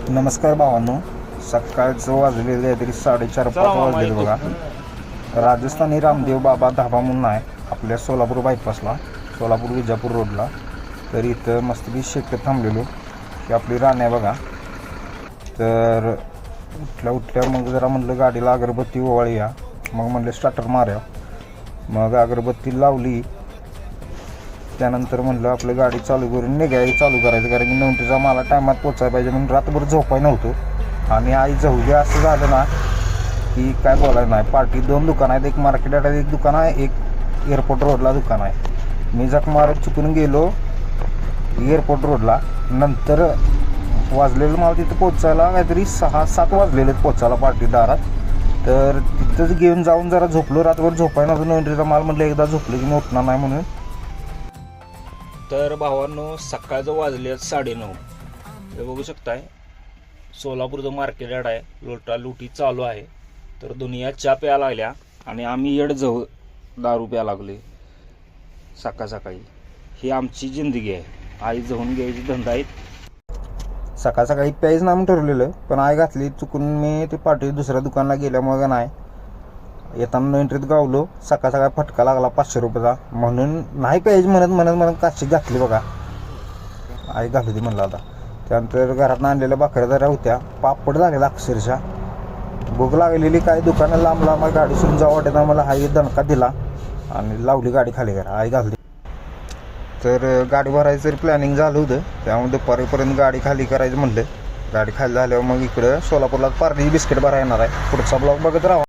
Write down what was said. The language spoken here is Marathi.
नमस्कार भावांनो, सकाळचं वाजलेलं काहीतरी 4:30-5 वाजलेलं बघा. राजस्थानी रामदेव बाबा धाबा म्हणून आहे आपल्या सोलापूर बायपासला, सोलापूर विजापूर रोडला. तर इथं मस्तपैकी शेकत थांबलेलो की आपली रान आहे बघा. तर उठल्या मग जरा म्हणलं गाडीला अगरबत्ती ओवाळूया. मग म्हणलं स्टार्टर मारूया. मग अगरबत्ती लावली. त्यानंतर म्हणलं आपलं गाडी चालू करून चालू करायचं, कारण की नोंदीचा मला टायमात पोचायला पाहिजे म्हणून रात्रभर झोपाय नव्हतो. आणि आई जाऊ असं झालं ना की काय बोलायचं नाही. पार्टी 2 दुकान आहेत, एक मार्केट यार्डात एक दुकान आहे, एक एअरपोर्ट रोडला दुकान आहे. मी जख मारत चुकून गेलो एअरपोर्ट रोडला. नंतर वाजलेलं मला तिथं पोचायला काहीतरी 6-7 वाजलेले पोचायला पार्टी दारात. तर तिथंच घेऊन जाऊन जरा झोपलो. रात्रभर झोपाय नव्हतं. नोंदीचा माल म्हटलं एकदा झोपलो की मी उठणार नाही म्हणून. तर भावांनो, सकाळचं वाजले 9:30. हे बघू शकताय सोलापूरचं मार्केट यार्ड आहे. लुटालुटी चालू आहे. तर दुनिया चहा प्यायला लागल्या आणि आम्ही येडजवळ दारू प्यायला लागले सकाळ सकाळी. ही आमची जिंदगी आहे. आई जवून घ्यायची धंदा आहेत. सकाळ सकाळी प्यायचं नाम ठरलेलं, पण आई घातली चुकून. मी ते पार्टी दुसऱ्या दुकानला गेल्यामुळे नाही येताना एंट्रीत गावलो. सकाळ सकाळ फटका लागला 500 रुपयाचा. म्हणून नाही प्यायची म्हणत काशी घातली बघा. आई घालू ती म्हणलं आता. त्यानंतर घरात आणलेल्या भाकऱ्या जरा होत्या, पापड झालेला अक्षरशः. भूक लागलेली, काय दुकानं लांब गाडी सोडून जावं वाटत. मला आई दणका दिला आणि लावली गाडी खाली. आई घालली. तर गाडी भरायचं तरी प्लॅनिंग झालं होतं. त्यामुळे दुपारीपर्यंत गाडी खाली करायचं म्हणलं. गाडी खाली झाल्यावर मग इकडं सोलापूरला पार्ले बिस्किट भरायला येणार आहे. पुढचा ब्लॉग बघत राहा.